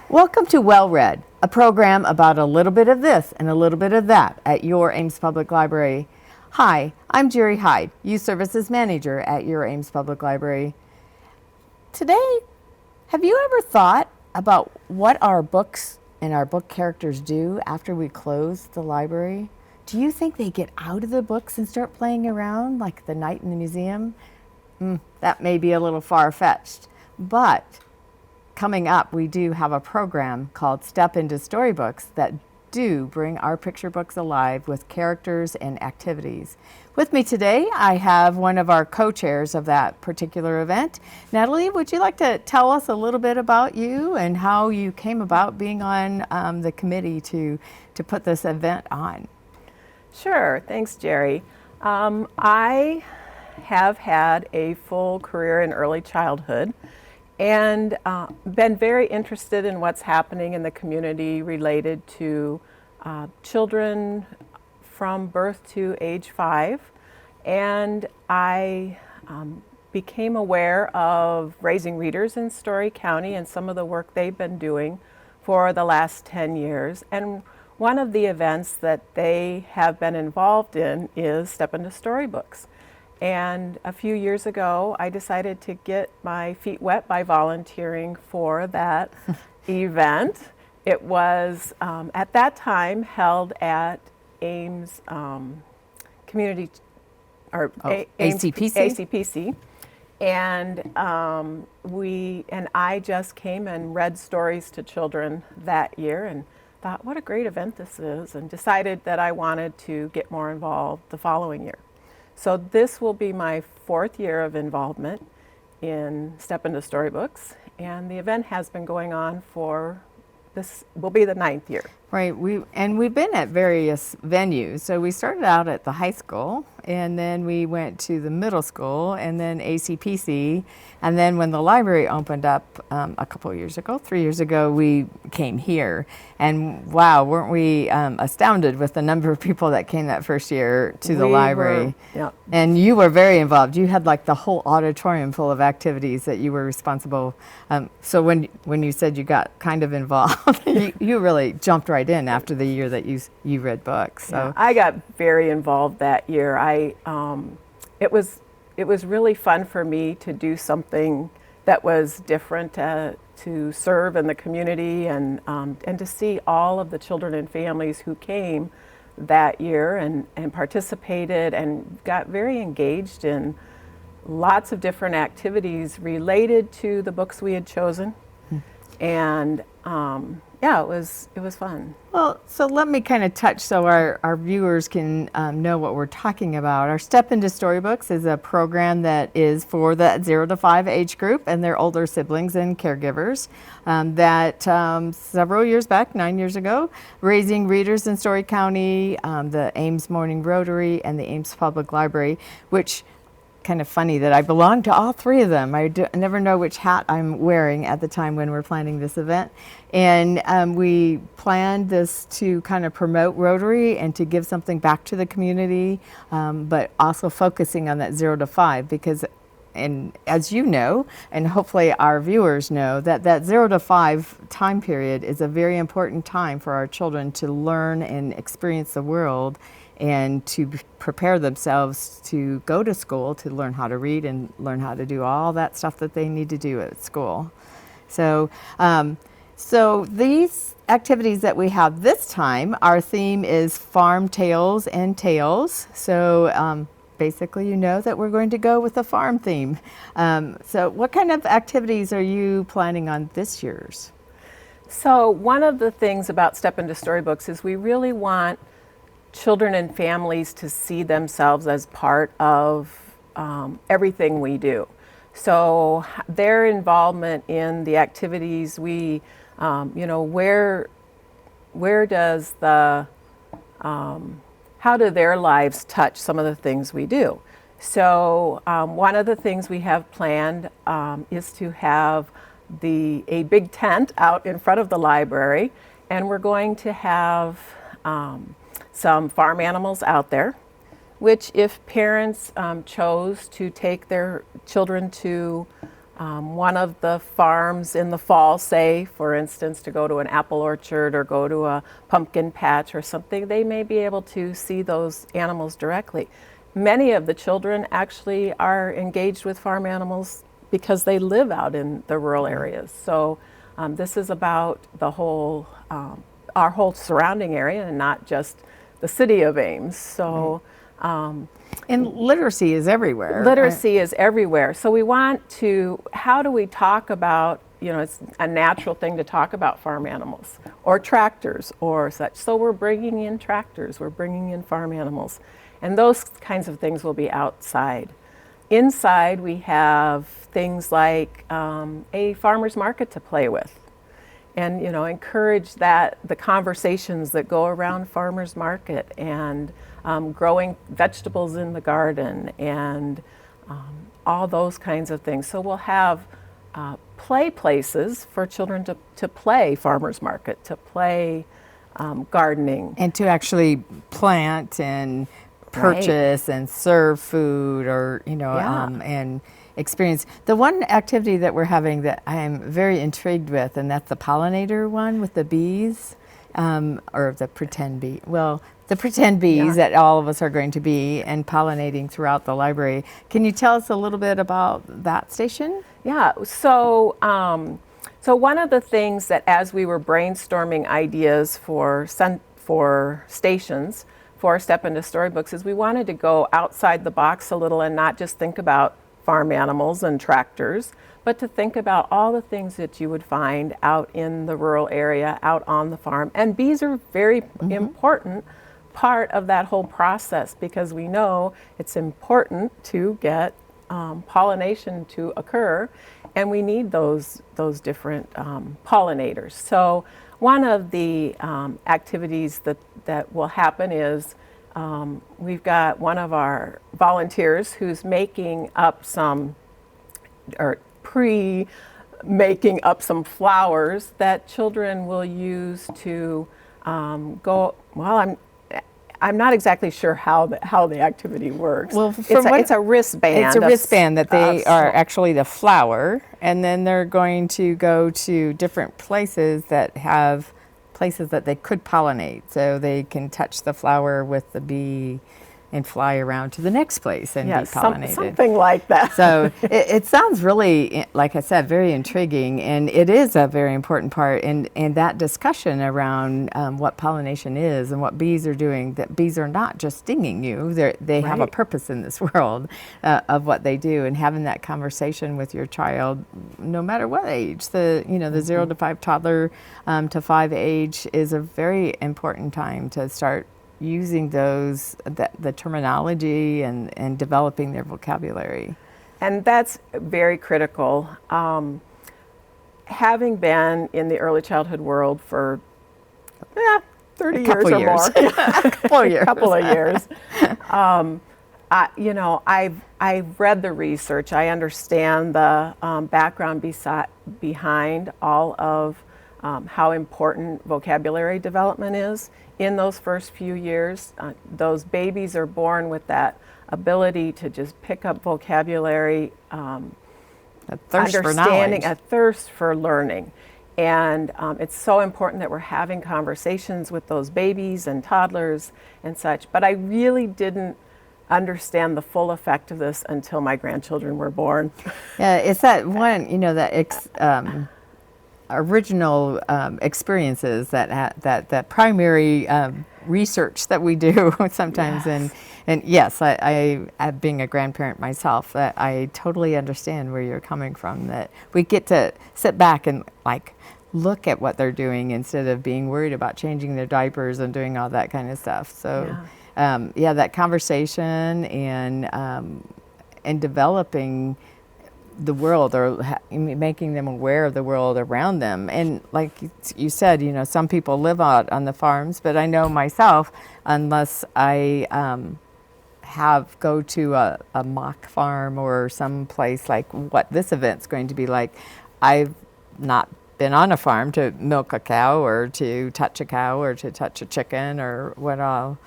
Welcome to Well Read, a program about a little bit of this and a little bit of that at your Ames Public Library. Hi, I'm Jerry Hyde, Youth Services Manager at your Ames Public Library. Today, have you ever thought about what our books and our book characters do after we close the library? Do you think they get out of the books and start playing around like the night in the museum? That may be a little far-fetched, but coming up, we do have a program called Step into Storybooks that do bring our picture books alive with characters and activities. With me today, I have one of our co-chairs of that particular event. Natalie, would you like to tell us a little bit about you and how you came about being on the committee to put this event on? Sure, thanks, Jerry. I have had a full career in early childhood and been very interested in what's happening in the community related to children from birth to age 5. And I became aware of Raising Readers in Story County and some of the work they've been doing for the last 10 years. And one of the events that they have been involved in is Step into Storybooks. And a few years ago, I decided to get my feet wet by volunteering for that event. It was, at that time, held at Ames Community, or Ames, ACPC. And I just came and read stories to children that year and thought, what a great event this is, and decided that I wanted to get more involved the following year. So this will be my 4th year of involvement in Step into Storybooks, and the event has been going on for, this will be the 9th year. Right, we've been at various venues. So we started out at the high school, and then we went to the middle school, and then ACPC, and then when the library opened up a couple of years ago, 3 years ago, we came here. And wow, weren't we astounded with the number of people that came that first year to the library? Yeah. And you were very involved. You had like the whole auditorium full of activities that you were responsible. So when you said you got kind of involved, you really jumped right in after the year that you read books. So yeah, I got very involved that year. It was really fun for me to do something that was different, to serve in the community and to see all of the children and families who came that year and participated and got very engaged in lots of different activities related to the books we had chosen. And yeah, it was fun. Well, so let me kind of touch so our viewers can know what we're talking about. Our Step into Storybooks is a program that is for the 0 to 5 age group and their older siblings and caregivers that several years back, 9 years ago, Raising Readers in Story County, the Ames Morning Rotary, and the Ames Public Library, which kind of funny that I belong to all 3 of them. I never know which hat I'm wearing at the time when we're planning this event. And we planned this to kind of promote Rotary and to give something back to the community, but also focusing on that 0 to 5 because, and as you know, and hopefully our viewers know, that 0 to 5 time period is a very important time for our children to learn and experience the world and to prepare themselves to go to school, to learn how to read and learn how to do all that stuff that they need to do at school. So, so these activities that we have this time, our theme is Farm Tales and Tales. So basically you know that we're going to go with a farm theme. So what kind of activities are you planning on this year's? So one of the things about Step into Storybooks is we really want children and families to see themselves as part of everything we do. So their involvement in the activities we, where does the, how do their lives touch some of the things we do? So one of the things we have planned is to have a big tent out in front of the library, and we're going to have some farm animals out there, which if parents chose to take their children to one of the farms in the fall, say, for instance, to go to an apple orchard or go to a pumpkin patch or something, they may be able to see those animals directly. Many of the children actually are engaged with farm animals because they live out in the rural areas. So this is about the whole, our whole surrounding area and not just the city of Ames. So. And literacy is everywhere. Literacy is everywhere. So we want to, how do we talk about, it's a natural thing to talk about farm animals or tractors or such. So we're bringing in tractors, we're bringing in farm animals. And those kinds of things will be outside. Inside we have things like a farmer's market to play with. And encourage the conversations that go around farmers market and growing vegetables in the garden and all those kinds of things. So we'll have play places for children to play farmers market, to play gardening. And to actually plant and purchase and serve food or, and experience. The one activity that we're having that I am very intrigued with, and that's the pollinator one with the bees, or the pretend bee. Well, the pretend bees that all of us are going to be and pollinating throughout the library. Can you tell us a little bit about that station? Yeah, so one of the things that as we were brainstorming ideas for stations for Step Into Storybooks is we wanted to go outside the box a little and not just think about farm animals and tractors, but to think about all the things that you would find out in the rural area, out on the farm. And bees are very important part of that whole process because we know it's important to get pollination to occur, and we need those different pollinators. So one of the activities that will happen is we've got one of our volunteers who's making up making up some flowers that children will use to go. Well, I'm not exactly sure how the activity works. Well, it's a wristband. It's a wristband that they are actually the flower, and then they're going to go to different places that have places that they could pollinate, so they can touch the flower with the bee and fly around to the next place and be pollinated. Something like that. So it sounds really, like I said, very intriguing, and it is a very important part in that discussion around what pollination is and what bees are doing, that bees are not just stinging you, they have a purpose in this world of what they do, and having that conversation with your child, no matter what age, the 0 to 5 toddler to 5 age is a very important time to start using the terminology and developing their vocabulary. And that's very critical. Having been in the early childhood world for 30 years or more. A couple of years. I've read the research. I understand the background behind all of how important vocabulary development is in those first few years. Those babies are born with that ability to just pick up vocabulary, a thirst understanding, for knowledge. a thirst for learning. And it's so important that we're having conversations with those babies and toddlers and such. But I really didn't understand the full effect of this until my grandchildren were born. Yeah, it's that one, original experiences that primary research that we do sometimes. And yes, I being a grandparent myself, that I totally understand where you're coming from, that we get to sit back and look at what they're doing instead of being worried about changing their diapers and doing all that kind of stuff. So that conversation and developing the world, or making them aware of the world around them. And like you said, some people live out on the farms, but I know myself, unless I go to a mock farm or some place like what this event's going to be like, I've not been on a farm to milk a cow or to touch a cow or to touch a chicken or what all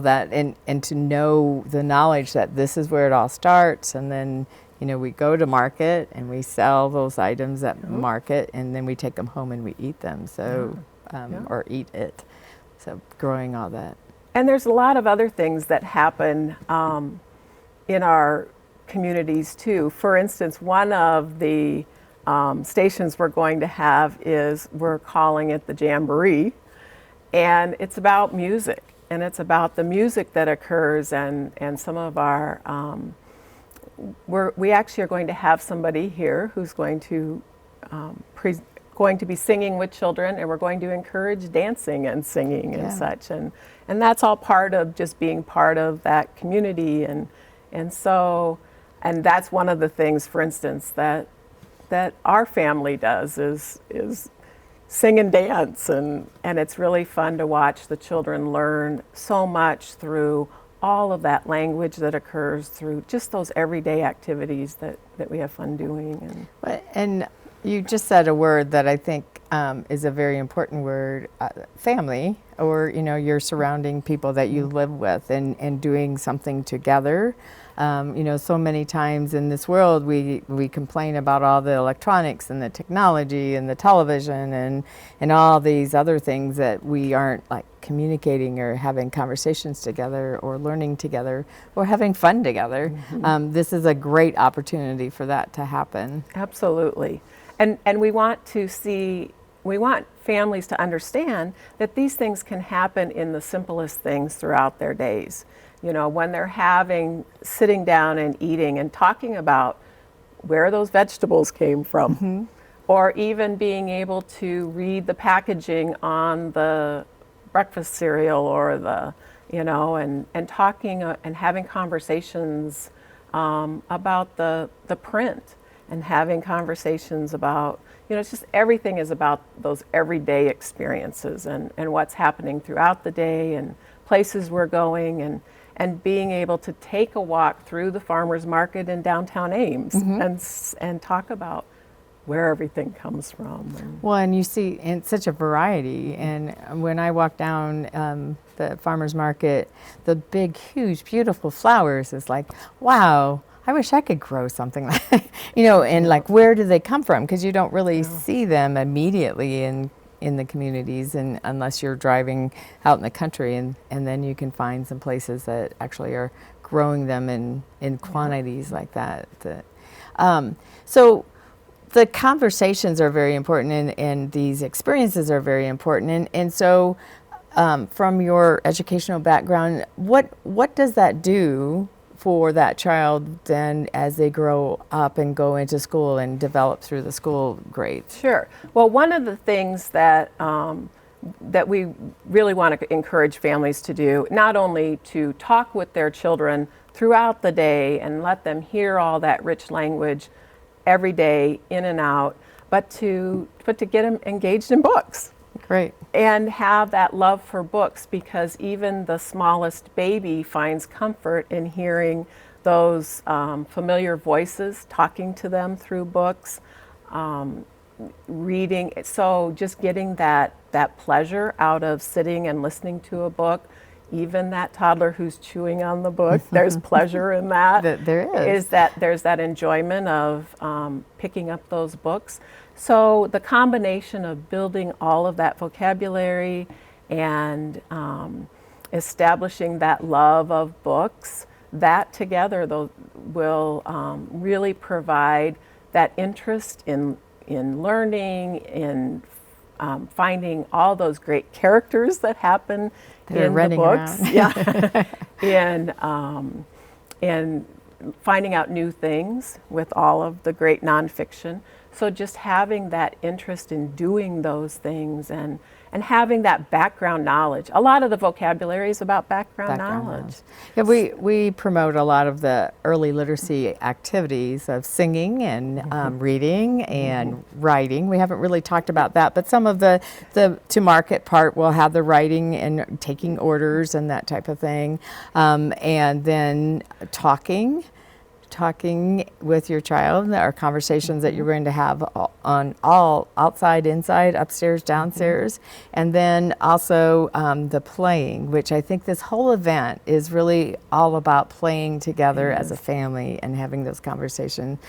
that, and to know the knowledge that this is where it all starts, and then we go to market and we sell those items at market, and then we take them home and we eat them. So, or eat it. So growing all that. And there's a lot of other things that happen in our communities too. For instance, one of the stations we're going to have we're calling it the Jamboree, and it's about music, and it's about the music that occurs, and some of our we actually are going to have somebody here who's going to be singing with children, and we're going to encourage dancing and singing and such, and that's all part of just being part of that community, and that's one of the things, for instance, that our family does is sing and dance, and it's really fun to watch the children learn so much through all of that language that occurs through just those everyday activities that we have fun doing. And you just said a word that I think is a very important word, family, or your surrounding people that you live with, and doing something together. So many times in this world we complain about all the electronics and the technology and the television and all these other things that we aren't like communicating or having conversations together or learning together or having fun together. This is a great opportunity for that to happen. Absolutely. And we want families to understand that these things can happen in the simplest things throughout their days. When they're sitting down and eating and talking about where those vegetables came from, or even being able to read the packaging on the breakfast cereal or and talking and having conversations about the print, and having conversations about, it's just everything is about those everyday experiences and what's happening throughout the day and places we're going, and being able to take a walk through the farmers market in downtown Ames and talk about where everything comes from. Well, and you see it's such a variety. And when I walk down the farmers market, the big, huge, beautiful flowers is like, wow, I wish I could grow something like, and like, where do they come from? Because you don't really see them immediately in the communities, and unless you're driving out in the country, and then you can find some places that actually are growing them in quantities like that. So the conversations are very important, and these experiences are very important, and so from your educational background, what does that do for that child then as they grow up and go into school and develop through the school grades? Sure. Well, one of the things that we really want to encourage families to do, not only to talk with their children throughout the day and let them hear all that rich language every day in and out, but to get them engaged in books. Great. And have that love for books, because even the smallest baby finds comfort in hearing those familiar voices talking to them through books, reading. So just getting that pleasure out of sitting and listening to a book. Even that toddler who's chewing on the book, there's pleasure in that. There is. There's that enjoyment of picking up those books. So the combination of building all of that vocabulary and establishing that love of books, that together will really provide that interest in learning, in finding all those great characters that happen in the books. And finding out new things with all of the great nonfiction. So just having that interest in doing those things and having that background knowledge. A lot of the vocabulary is about background knowledge. Yeah, we promote a lot of the early literacy activities of singing and reading and writing. We haven't really talked about that, but some of the to market part will have the writing and taking orders and that type of thing. And then talking, talking with your child, our conversations that you're going to have on all outside, inside, upstairs, downstairs, and then also the playing, which I think this whole event is really all about playing together as a family and having those conversations,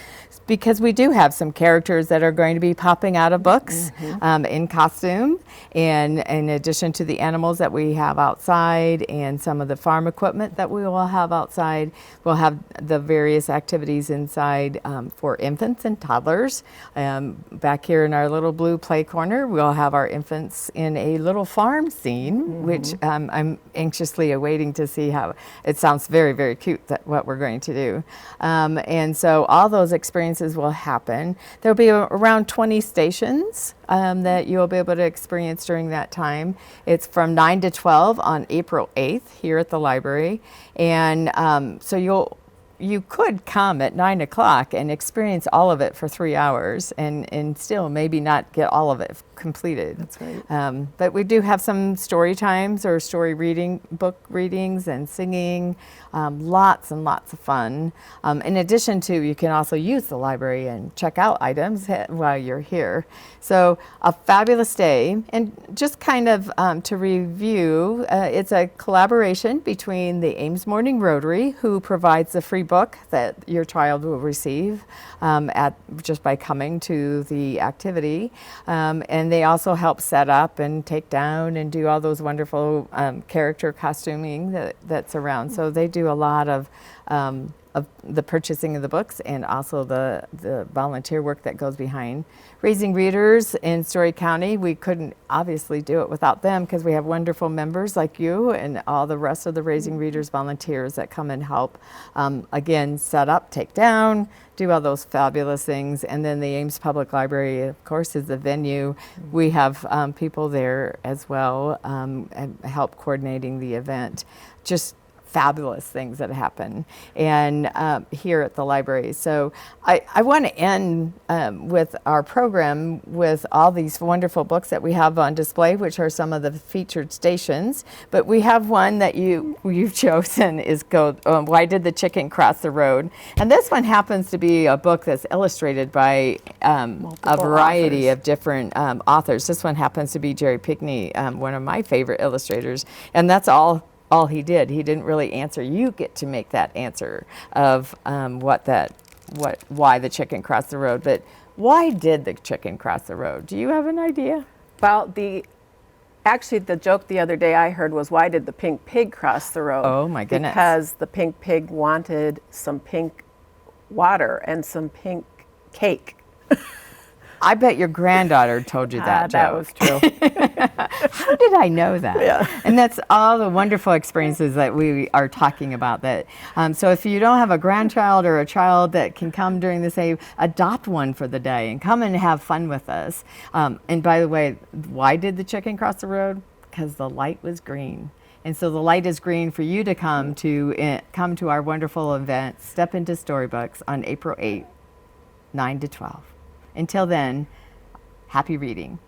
because we do have some characters that are going to be popping out of books in costume, and in addition to the animals that we have outside and some of the farm equipment that we will have outside, we'll have the various activities inside for infants and toddlers. Back here in our little blue play corner, we'll have our infants in a little farm scene, which I'm anxiously awaiting to see how. It sounds very, very cute, that what we're going to do. And so all those experiences will happen. There'll be around 20 stations that you'll be able to experience during that time. It's from 9 to 12 on April 8th here at the library. And so you could come at 9 o'clock and experience all of it for 3 hours and still maybe not get all of it completed. That's right. But we do have some story times or book readings and singing, lots and lots of fun. In addition to, you can also use the library and check out items while you're here. So a fabulous day. And just kind of to review, it's a collaboration between the Ames Morning Rotary, who provides the free book that your child will receive just by coming to the activity. And they also help set up and take down and do all those wonderful character costuming that's around. So they do a lot of the purchasing of the books and also the volunteer work that goes behind. Raising Readers in Story County, we couldn't obviously do it without them, because we have wonderful members like you and all the rest of the Raising Readers volunteers that come and help, again, set up, take down, do all those fabulous things. And then the Ames Public Library, of course, is the venue. We have people there as well and help coordinating the event. Just fabulous things that happen and here at the library. So I want to end with our program with all these wonderful books that we have on display, which are some of the featured stations. But we have one that you've chosen is called Why Did the Chicken Cross the Road? And this one happens to be a book that's illustrated by a variety of different authors. This one happens to be Jerry Pinkney, one of my favorite illustrators, and that's all he did. He didn't really answer. You get to make that answer of why the chicken crossed the road. But why did the chicken cross the road? Do you have an idea? Well, actually the joke the other day I heard was, why did the pink pig cross the road? Oh my goodness. Because the pink pig wanted some pink water and some pink cake. I bet your granddaughter told you that That joke. was true. How did I know that? Yeah. And that's all the wonderful experiences that we are talking about. That so if you don't have a grandchild or a child that can come during the day, adopt one for the day and come and have fun with us. And by the way, why did the chicken cross the road? Because the light was green. And so the light is green for you to come to our wonderful event, Step into Storybooks, on April 8th, 9 to 12. Until then, happy reading.